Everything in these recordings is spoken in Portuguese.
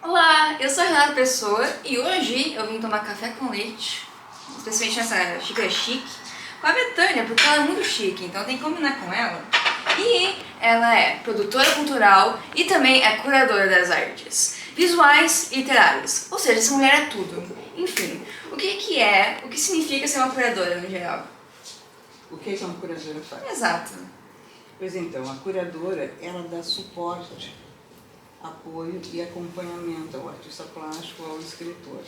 Olá, eu sou a Renata Pessoa e hoje eu vim tomar café com leite, especialmente nessa xícara chique, com a Betânia, porque ela é muito chique, então tem que combinar com ela. E ela é produtora cultural e também é curadora das artes visuais e literárias, ou seja, essa mulher é tudo. Enfim, o que significa ser uma curadora no geral? O que uma curadora faz? Exato. Pois então, a curadora, ela dá suporte, apoio e acompanhamento ao artista plástico, ao escritor.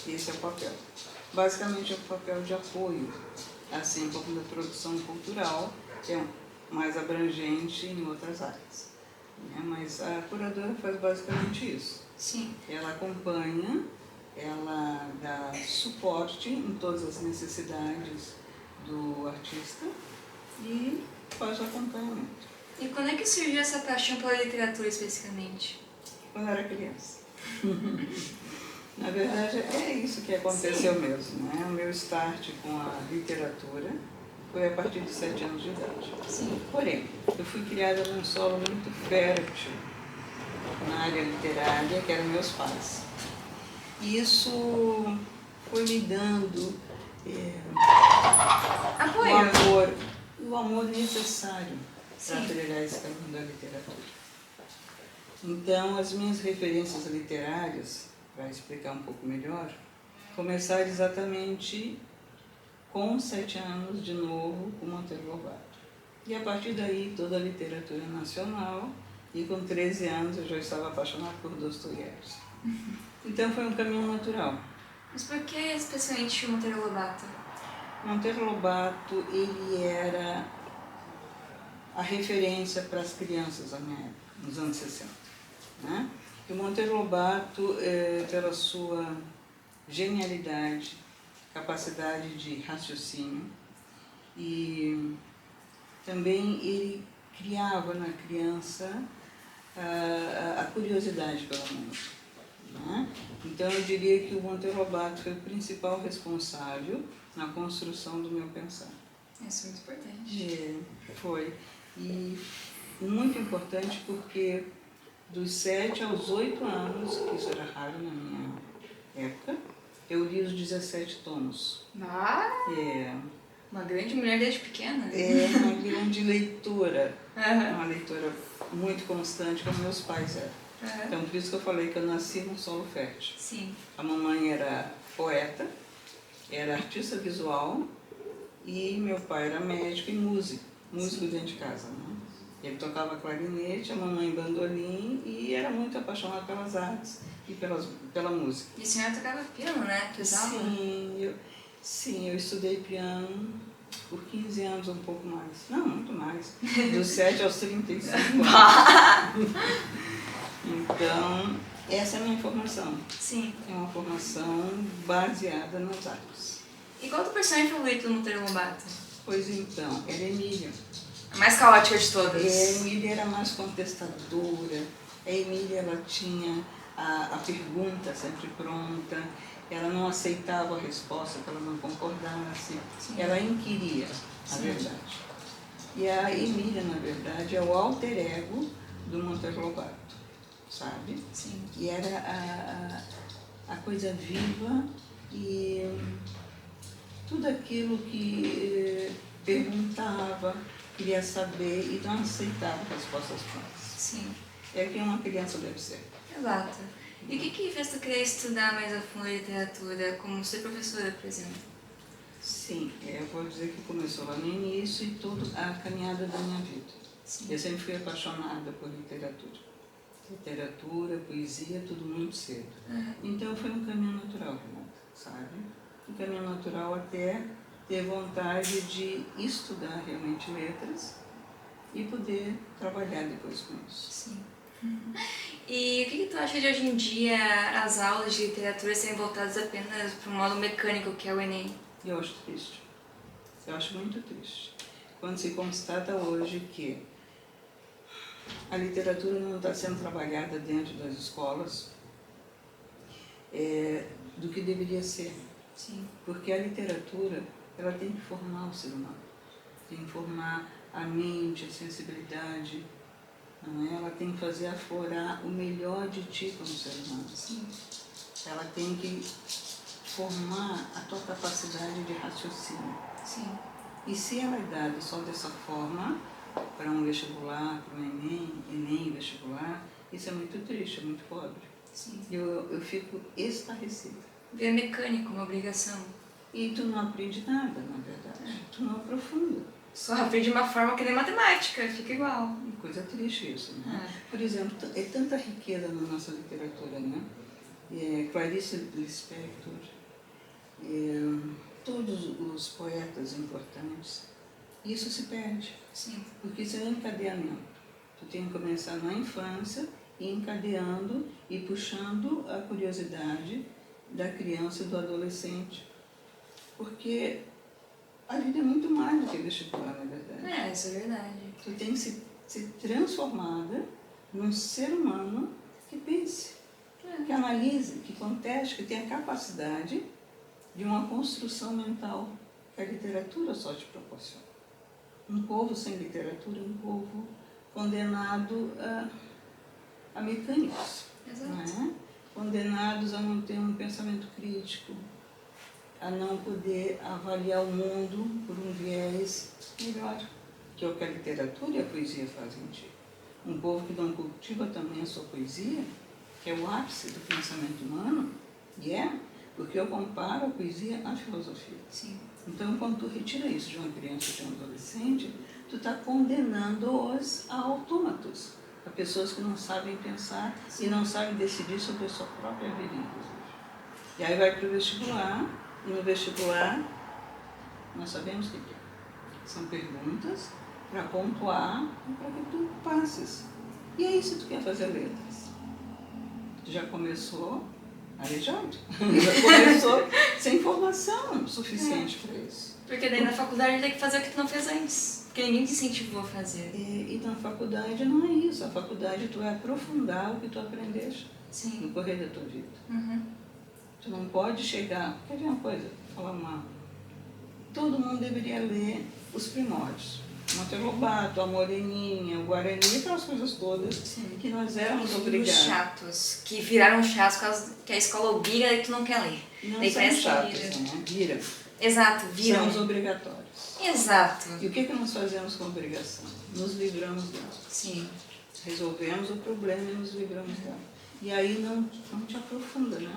Esse é o papel. Basicamente é o papel de apoio, assim como da produção cultural, que é mais abrangente em outras áreas. Mas a curadora faz basicamente isso. Sim. Ela acompanha, ela dá suporte em todas as necessidades do artista e faz o acompanhamento. E quando é que surgiu essa paixão pela literatura especificamente? Quando eu era criança. Na verdade, é isso que aconteceu mesmo, né? O meu start com a literatura foi a partir de 7 anos de idade. Sim. Porém, eu fui criada num solo muito fértil na área literária, que eram meus pais. E isso foi me dando o amor necessário para trilhar esse caminho da literatura. Então, as minhas referências literárias, para explicar um pouco melhor, começaram exatamente com 7 anos, de novo, com Monteiro Lobato. E a partir daí, toda a literatura nacional, e com 13 anos eu já estava apaixonada por Dostoiévski. Então, foi um caminho natural. Mas por que especialmente Monteiro Lobato? Monteiro Lobato, ele era a referência para as crianças da minha época, nos anos 60. Né? E o Monteiro Lobato, pela sua genialidade, capacidade de raciocínio, e também ele criava na criança a curiosidade pela música. Né? Então eu diria que o Monteiro Lobato foi o principal responsável na construção do meu pensar. Isso é muito importante. Foi. E muito importante porque dos 7 aos 8 anos, que isso era raro na minha época, eu li os 17 tomos. Uma grande mulher desde pequena. Uma grande leitora. Uma leitora muito constante, como meus pais eram. Então, por isso que eu falei que eu nasci num solo fértil. Sim. A mamãe era poeta, era artista visual e meu pai era médico e músico dentro de casa. Né? Ele tocava clarinete, a mamãe bandolim e era muito apaixonado pelas artes e pela música. E a senhora tocava piano, né? Sim, eu estudei piano por 15 anos, um pouco mais. Não, muito mais. Dos 7 aos 35 anos. Então, essa é a minha formação. Sim. É uma formação baseada nas artes. E qual é o teu personagem favorito do Monteiro Lobato? Pois então, era Emília. A mais caótica de todas. A Emília era mais contestadora. A Emília, ela tinha a pergunta sempre pronta. Ela não aceitava a resposta, que ela não concordasse. Sim. Ela inquiria, na verdade. E a Emília, na verdade, é o alter ego do Monteiro Lobato. Sabe? Sim. E era a coisa viva e tudo aquilo que perguntava, queria saber e não aceitava respostas prontas. Sim. É que uma criança deve ser. Exato. E o que fez tu querer estudar mais a fundo a literatura, como ser professora, por exemplo? Sim, eu vou dizer que começou lá no início e toda a caminhada da minha vida. Sim. Eu sempre fui apaixonada por literatura. Literatura, poesia, tudo muito cedo. Então foi um caminho natural, Renata, sabe? Um caminho natural até ter vontade de estudar realmente letras e poder trabalhar depois com isso. Sim. E o que tu acha de hoje em dia as aulas de literatura serem voltadas apenas para um modo mecânico que é o Enem? Eu acho triste. Eu acho muito triste. Quando se constata hoje que a literatura não está sendo trabalhada dentro das escolas do que deveria ser. Sim. Porque a literatura, ela tem que formar o ser humano, tem que formar a mente, a sensibilidade, Né? Ela tem que fazer aflorar o melhor de ti como ser humano. Sim. Ela tem que formar a tua capacidade de raciocínio. Sim. E se ela é dada só dessa forma, para um vestibular, para um Enem vestibular, isso é muito triste, é muito pobre. Sim. Eu fico estarrecida. Ver mecânico, uma obrigação. E tu não aprende nada, na verdade. Tu não aprofunda. Só aprende de uma forma que nem matemática, fica igual. Coisa triste isso, né? Por exemplo, é tanta riqueza na nossa literatura, né? Clarice Lispector, todos os poetas importantes, isso se perde. Sim. Porque isso é um encadeamento. Tu tem que começar na infância, e encadeando e puxando a curiosidade da criança e do adolescente. Porque a vida é muito mais do que vestibular, na verdade. Isso é verdade. Tu tem que ser transformada num ser humano que pense, que analise, que conteste, que tenha capacidade de uma construção mental que a literatura só te proporciona. Um povo sem literatura é um povo condenado a mecânicos. Exato. Não é? Condenados a não ter um pensamento crítico, a não poder avaliar o mundo por um viés melhor, que é o que a literatura e a poesia fazem em ti. Um povo que não cultiva também a sua poesia, que é o ápice do pensamento humano, porque eu comparo a poesia à filosofia. Sim. Então, quando tu retira isso de uma criança ou de um adolescente, tu está condenando-os a autômatos, a pessoas que não sabem pensar e não sabem decidir sobre a sua própria vida, inclusive. E aí vai para o vestibular, e no vestibular nós sabemos o que é. São perguntas para pontuar e para que tu passes. E aí, se tu quer fazer letras, tu já começou aleijado, já começou sem formação suficiente para isso. Porque daí na faculdade tem que fazer o que tu não fez antes, porque ninguém te incentivou a fazer. E na faculdade não é isso, a faculdade tu vai aprofundar o que tu aprendeste no correr da tua vida. Tu não pode chegar, quer ver uma coisa, falar uma... Todo mundo deveria ler os primórdios. Monteiro Lobato, a Moreninha, o Guarani, aquelas coisas todas que nós éramos obrigados. Os chatos, que viraram chatos por causa que a escola obriga e tu não quer ler. Não daí são chatos, né? Viram. Exato, viram. São os obrigatórios. Exato. E o que nós fazemos com a obrigação? Nos livramos dela. Sim. Resolvemos o problema e nos livramos dela. E aí não te aprofunda, né?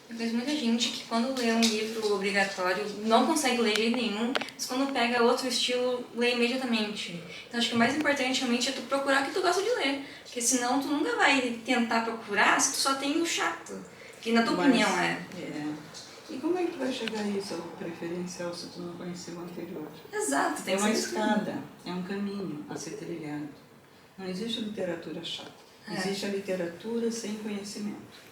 Eu vejo muita gente que quando lê um livro obrigatório não consegue ler de jeito nenhum, mas quando pega outro estilo, lê imediatamente. Então acho que o mais importante realmente é tu procurar o que tu gosta de ler, porque senão tu nunca vai tentar procurar se tu só tem o chato, que na tua opinião é. E como é que tu vai chegar a isso, ao preferencial, se tu não conhecer o anterior? Exato, tem uma escada, é um caminho a ser trilhado. Não existe literatura chata. Existe a literatura sem conhecimento.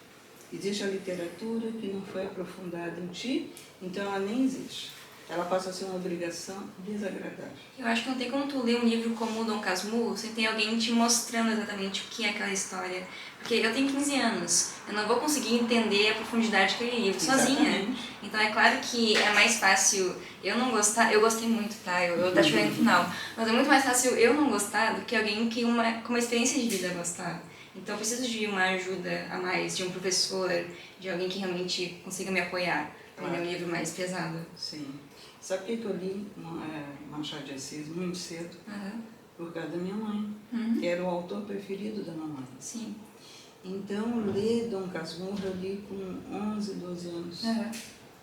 Existe a literatura que não foi aprofundada em ti, então ela nem existe. Ela passa a ser uma obrigação desagradável. Eu acho que não tem como tu ler um livro como o Dom Casmurro sem ter alguém te mostrando exatamente o que é aquela história. Porque eu tenho 15 anos, eu não vou conseguir entender a profundidade daquele livro sozinha. Então é claro que é mais fácil eu não gostar, eu gostei muito, tá? Eu até chorei no final. Mas é muito mais fácil eu não gostar do que alguém que com uma experiência de vida gostar. Então eu preciso de uma ajuda a mais, de um professor, de alguém que realmente consiga me apoiar para ler um livro mais pesado. Sim. Sabe por que eu li Machado de Assis muito cedo? Por causa da minha mãe, que era o autor preferido da mamãe. Sim. Então, ler Dom Casmurro eu li com 11, 12 anos.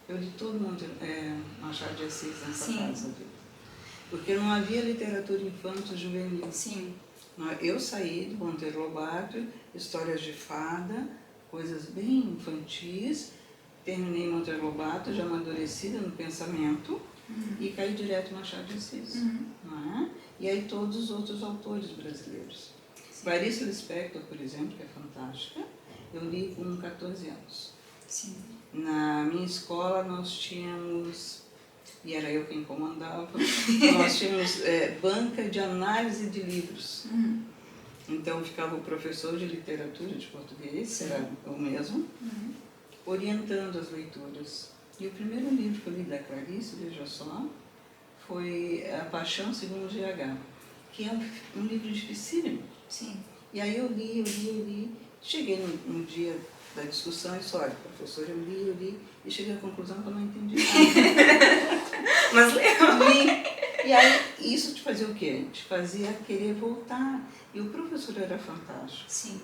Eu li todo mundo Machado de Assis nessa fase. Porque não havia literatura infanto-juvenil. Sim. Eu saí do Monteiro Lobato, histórias de fada, coisas bem infantis. Terminei Monteiro Lobato, já amadurecida no pensamento, e caí direto em Machado de Assis. Não é? E aí todos os outros autores brasileiros. Clarice Lispector, por exemplo, que é fantástica, eu li com 14 anos. Sim. Na minha escola nós tínhamos, e era eu quem comandava, nós tínhamos banca de análise de livros. Então ficava o professor de literatura de português, que era o mesmo, orientando as leituras. E o primeiro livro que eu li da Clarice, veja só, foi A Paixão segundo GH, que é um livro dificílimo. Sim. E aí eu li. Cheguei no dia da discussão e disse, olha, professor, eu li, e cheguei à conclusão que eu não entendi nada. Mas leu. Li. E aí, isso te fazia o quê? Te fazia querer voltar. E o professor era fantástico. Sim.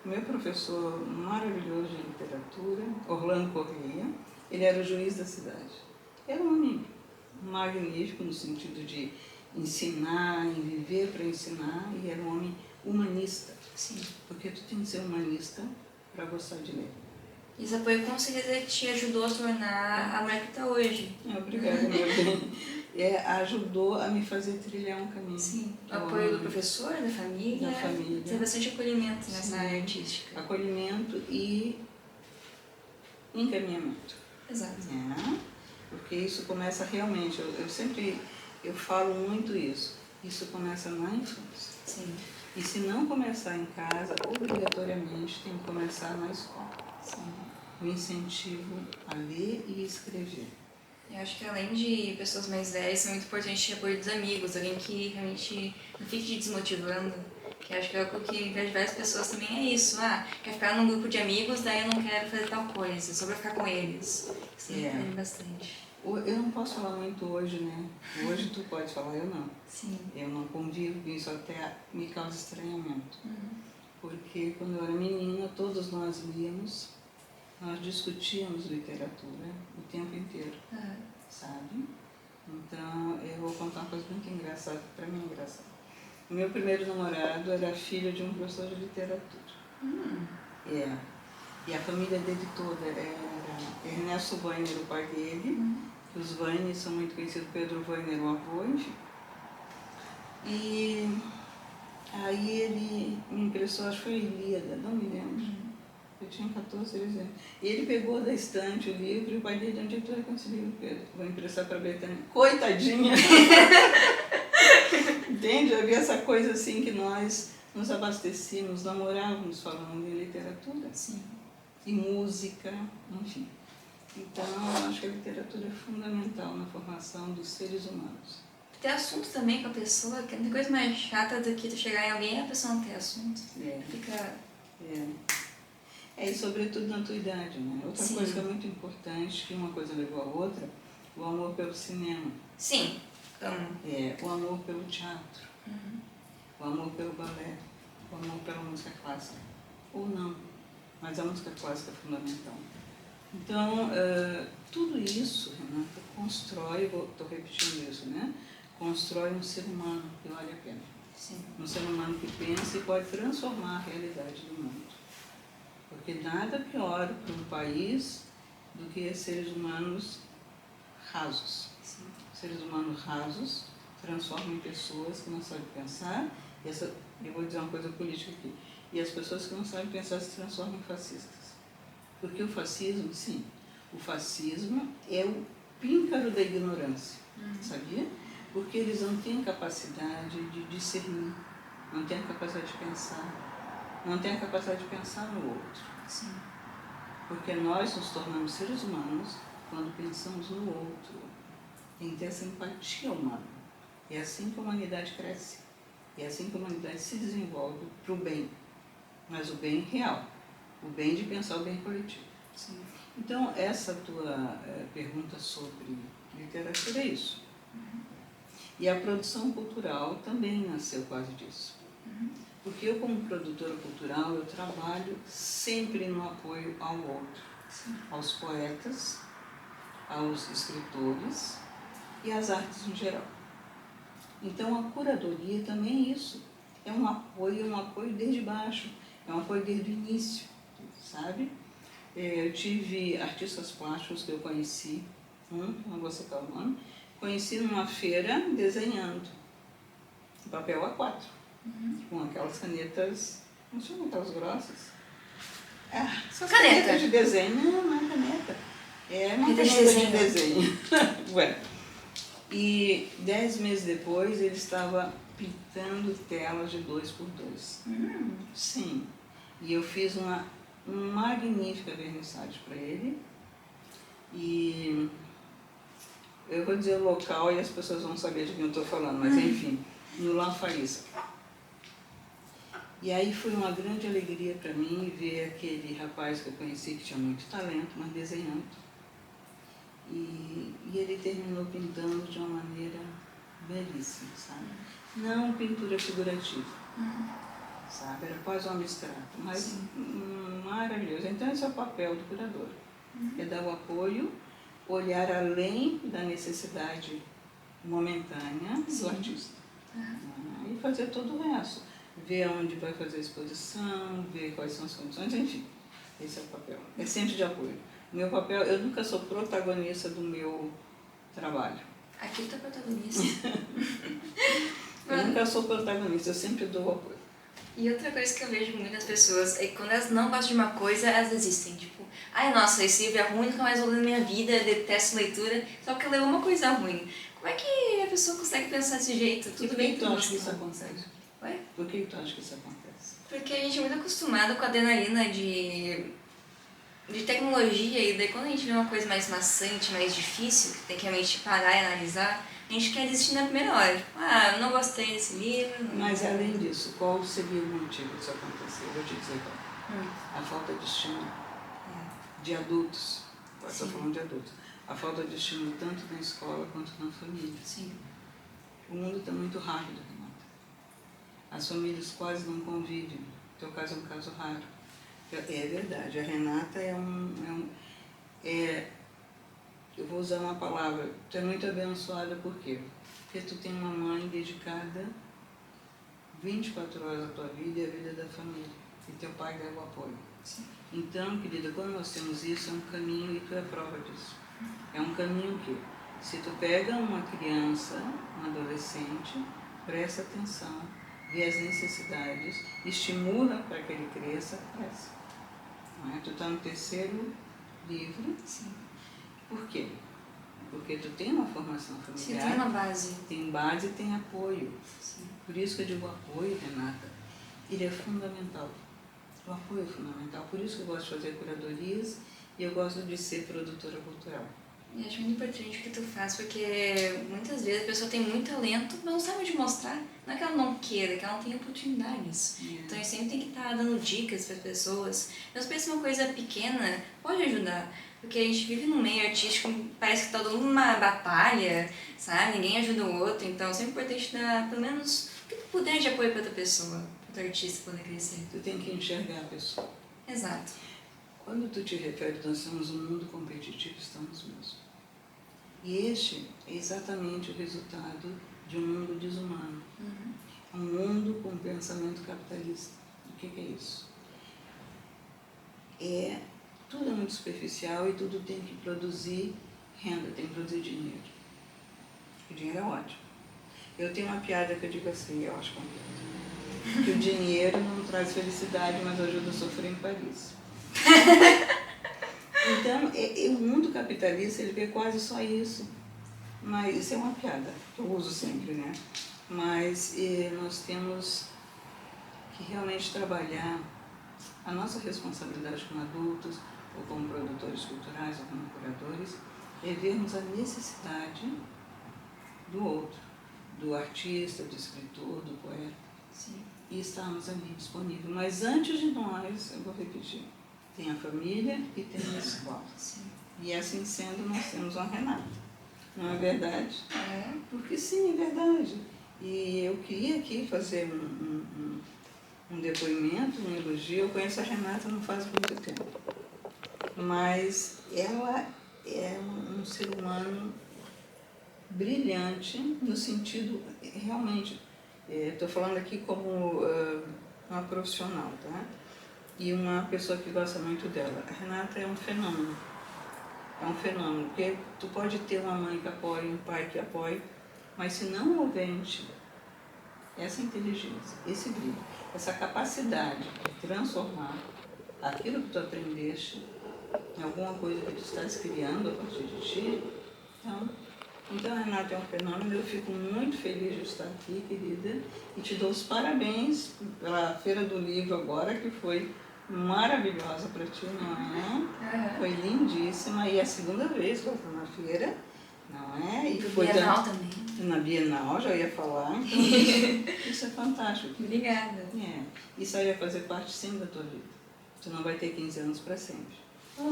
O meu professor maravilhoso de literatura, Orlando Correia, ele era o juiz da cidade. Era um homem magnífico no sentido de ensinar, em viver para ensinar, e era um homem humanista. Sim. Porque tu tem que ser humanista para gostar de ler. Isso apoio com certeza te ajudou a tornar a mulher que está hoje. Obrigada, meu bem. Ajudou a me fazer trilhar um caminho. Sim, o apoio do professor, da família. Da família. Tem bastante acolhimento nessa área artística. Acolhimento e encaminhamento. Exato. Porque isso começa realmente, eu falo muito isso, isso começa na infância. Sim. E se não começar em casa, obrigatoriamente tem que começar na escola. Sim. O incentivo a ler e escrever. Eu acho que além de pessoas mais velhas, é muito importante o apoio dos amigos, alguém que realmente não fique te desmotivando. Que acho que é algo que vejo várias pessoas também é isso. Quer ficar num grupo de amigos, daí eu não quero fazer tal coisa, só pra ficar com eles. Isso me pede bastante. Eu não posso falar muito hoje, né? Hoje tu pode falar, eu não. Sim. Eu não convivo com isso, até me causa estranhamento. Porque quando eu era menina, todos nós líamos, nós discutíamos literatura o tempo inteiro, sabe? Então, eu vou contar uma coisa muito engraçada, para mim é engraçada. O meu primeiro namorado era filho de um professor de literatura. E a família dele toda era Ernesto Weiner, o pai dele, os Weiner são muito conhecidos, Pedro Weiner, o avô, enfim. E aí ele me emprestou, acho que foi a Ilíada, não me lembro. Eu tinha 14, 13 anos. E ele pegou da estante o livro e o pai dele, onde é que tu vai conseguir o Pedro? Vou emprestar para a Betânia. Coitadinha! Entende? Havia essa coisa assim que nós nos abastecíamos, namorávamos falando em literatura. Sim. E música, enfim. Então, eu acho que a literatura é fundamental na formação dos seres humanos. Ter assunto também com a pessoa, que não tem coisa mais chata do que tu chegar em alguém e a pessoa não ter assunto. Fica... E sobretudo na tua idade, né? Outra coisa que é muito importante, que uma coisa levou a outra, o amor pelo cinema. Sim. O amor pelo teatro, o amor pelo balé, o amor pela música clássica. Ou não, mas a música clássica é fundamental. Então, tudo isso, Renata, constrói, estou repetindo isso, né? Constrói um ser humano que vale a pena. Sim. Um ser humano que pensa e pode transformar a realidade do mundo. Porque nada pior para um país do que seres humanos rasos. Sim. Seres humanos rasos transformam em pessoas que não sabem pensar. Eu vou dizer uma coisa política aqui. E as pessoas que não sabem pensar se transformam em fascistas. Porque o fascismo, sim, o fascismo é o píncaro da ignorância, sabia? Porque eles não têm capacidade de discernir, não têm a capacidade de pensar, não têm a capacidade de pensar no outro. Sim. Porque nós nos tornamos seres humanos quando pensamos no outro. Tem que ter essa empatia humana. É assim que a humanidade cresce. É assim que a humanidade se desenvolve para o bem. Mas o bem real. O bem de pensar o bem coletivo. Sim. Então, essa tua pergunta sobre literatura é isso. E a produção cultural também nasceu quase disso. Porque eu, como produtora cultural, eu trabalho sempre no apoio ao outro. Sim. Aos poetas, aos escritores e às artes em geral. Então, a curadoria também é isso. É um apoio desde baixo, é um apoio desde o início, sabe? Eu tive artistas plásticos que eu conheci, não vou citar o nome, conheci numa feira desenhando, em papel A4, com aquelas canetas, não são aquelas grossas? São canetas de desenho, não é caneta. É uma caneta de desenho. Ué. E 10 meses depois ele estava pintando telas de 2x2. Sim. E eu fiz uma magnífica vernissage para ele. E eu vou dizer o local e as pessoas vão saber de quem eu estou falando, mas enfim. no La Faísca. E aí foi uma grande alegria para mim ver aquele rapaz que eu conheci, que tinha muito talento, mas desenhando. E ele terminou pintando de uma maneira belíssima, sabe? Não pintura figurativa, sabe? Era quase um abstrato, mas maravilhoso. Então esse é o papel do curador. É dar o apoio, olhar além da necessidade momentânea do artista. E fazer todo o resto. Ver onde vai fazer a exposição, ver quais são as condições, enfim. Esse é o papel. É sempre de apoio. O meu papel, eu nunca sou protagonista do meu trabalho. Aqui está protagonista. Eu nunca sou protagonista, eu sempre dou apoio. E outra coisa que eu vejo muitas pessoas é que quando elas não gostam de uma coisa, elas desistem. Tipo, ai nossa, esse livro é ruim, nunca mais vou ler na minha vida, detesto leitura, só porque leu uma coisa ruim. Como é que a pessoa consegue pensar desse jeito? Tudo bem que tu acha que isso acontece? Oi? Por que tu acha que isso acontece? Porque a gente é muito acostumado com a adrenalina de tecnologia, e daí quando a gente vê uma coisa mais maçante, mais difícil, que tem que realmente parar e analisar, a gente quer desistir na primeira hora. Ah, não gostei desse livro. Não... Mas além disso, qual seria o motivo disso acontecer? Eu vou te dizer qual. A falta de estímulo de adultos. Agora estou falando de adultos. A falta de estímulo tanto na escola quanto na família. Sim. O mundo está muito rápido, Renata. As famílias quase não convivem. O teu caso é um caso raro. É verdade, a Renata eu vou usar uma palavra, tu é muito abençoada, por quê? Porque tu tem uma mãe dedicada 24 horas à tua vida e à vida da família, e teu pai dá o apoio. Sim. Então, querida, quando nós temos isso, é um caminho, e tu é prova disso. É um caminho que, se tu pega uma criança, um adolescente, presta atenção, vê as necessidades, estimula para que ele cresça, cresce. Tu está no terceiro livro. Sim. Por quê? Porque tu tem uma formação familiar. Sim, tem uma base. Tem base e tem apoio. Sim. Por isso que eu digo apoio, Renata, ele é fundamental. O apoio é fundamental. Por isso que eu gosto de fazer curadorias e eu gosto de ser produtora cultural. E acho muito importante o que tu faz, porque muitas vezes a pessoa tem muito talento, mas não sabe onde mostrar. Não é que ela não queira, é que ela não tem oportunidades. Então a gente sempre tem que estar dando dicas para as pessoas. Mas pensa uma coisa pequena, pode ajudar. Porque a gente vive num meio artístico, parece que tá todo mundo numa batalha, sabe? Ninguém ajuda o outro. Então é sempre importante dar, pelo menos, o que tu puder de apoio para outra pessoa, para o artista poder crescer. Tu tem que enxergar a pessoa. Exato. Quando tu te refere, nós somos um mundo competitivo, estamos mesmo. E este é exatamente o resultado de um mundo desumano. Um mundo com pensamento capitalista. O que é isso? Tudo é muito superficial e tudo tem que produzir renda, tem que produzir dinheiro. O dinheiro é ótimo. Eu tenho uma piada que eu digo assim, eu acho que o dinheiro não traz felicidade, mas ajuda a sofrer em Paris. Então, o mundo capitalista, ele vê quase só isso. Mas isso é uma piada, que eu uso sempre, né? Mas nós temos que realmente trabalhar a nossa responsabilidade como adultos, ou como produtores culturais, ou como curadores, é vermos a necessidade do outro, do artista, do escritor, do poeta. Sim. E estarmos ali disponíveis. Mas antes de nós, eu vou repetir, tem a família e tem a escola. Sim. E assim sendo, nós temos uma Renata. Não é verdade? É. Porque sim, é verdade. E eu queria aqui fazer um depoimento, um elogio. Eu conheço a Renata não faz muito tempo. Mas ela é um ser humano brilhante, no sentido, realmente, estou falando aqui como uma profissional, tá? E uma pessoa que gosta muito dela. A Renata é um fenômeno. É um fenômeno, porque tu pode ter uma mãe que apoie, um pai que apoie, mas se não houver essa inteligência, esse brilho, essa capacidade de transformar aquilo que tu aprendeste em alguma coisa que tu estás criando a partir de ti, então a Renata é um fenômeno. Eu fico muito feliz de estar aqui, querida, e te dou os parabéns pela Feira do Livro agora, que foi maravilhosa para ti, não é? Foi lindíssima, e é a segunda vez que eu estou na feira, não é? E Pro Bienal também. Na Bienal, já ia falar, então isso é fantástico. Obrigada. Isso aí vai fazer parte sim da tua vida. Tu não vai ter 15 anos para sempre.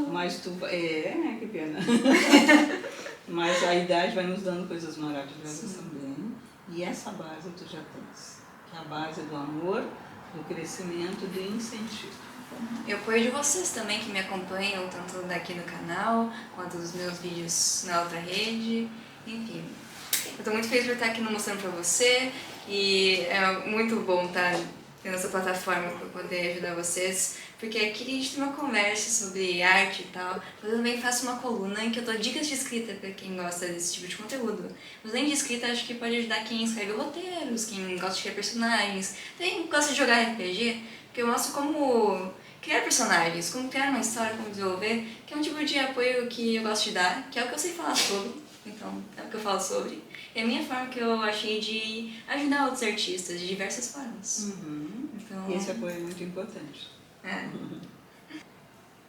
Mas tu vai... que pena. Mas a idade vai nos dando coisas maravilhosas também. E essa base tu já tens. Que é a base do amor, do crescimento, do incentivo. Eu apoio de vocês também que me acompanham, tanto daqui no canal, quanto dos meus vídeos na outra rede, enfim. Eu estou muito feliz por estar aqui mostrando para você e é muito bom estar tendo essa plataforma para poder ajudar vocês, porque aqui a gente tem uma conversa sobre arte e tal, mas eu também faço uma coluna em que eu dou dicas de escrita para quem gosta desse tipo de conteúdo. Mas além de escrita, acho que pode ajudar quem escreve roteiros, quem gosta de criar personagens, quem gosta de jogar RPG, porque eu mostro como criar personagens, como criar uma história, como desenvolver, que é um tipo de apoio que eu gosto de dar, que é o que eu sei falar sobre, então é o que eu falo sobre. E a minha forma que eu achei de ajudar outros artistas de diversas formas. Então, esse apoio é muito importante.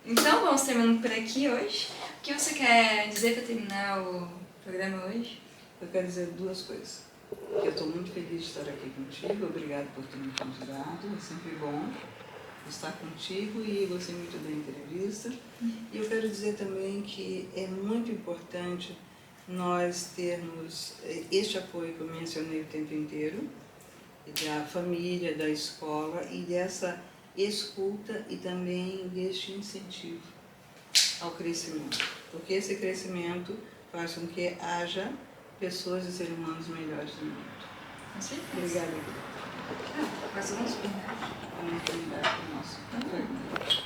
Então vamos terminando por aqui hoje. O que você quer dizer para terminar o programa hoje? Eu quero dizer duas coisas. Eu estou muito feliz de estar aqui contigo, obrigado por ter me convidado, é sempre bom estar contigo e gostei muito da entrevista. E eu quero dizer também que é muito importante nós termos este apoio que eu mencionei o tempo inteiro, da família, da escola e dessa escuta e também deste incentivo ao crescimento. Porque esse crescimento faz com que haja pessoas e seres humanos melhores no mundo. Com certeza. Obrigada. Mas vamos brindar. Vamos brindar com o nosso café.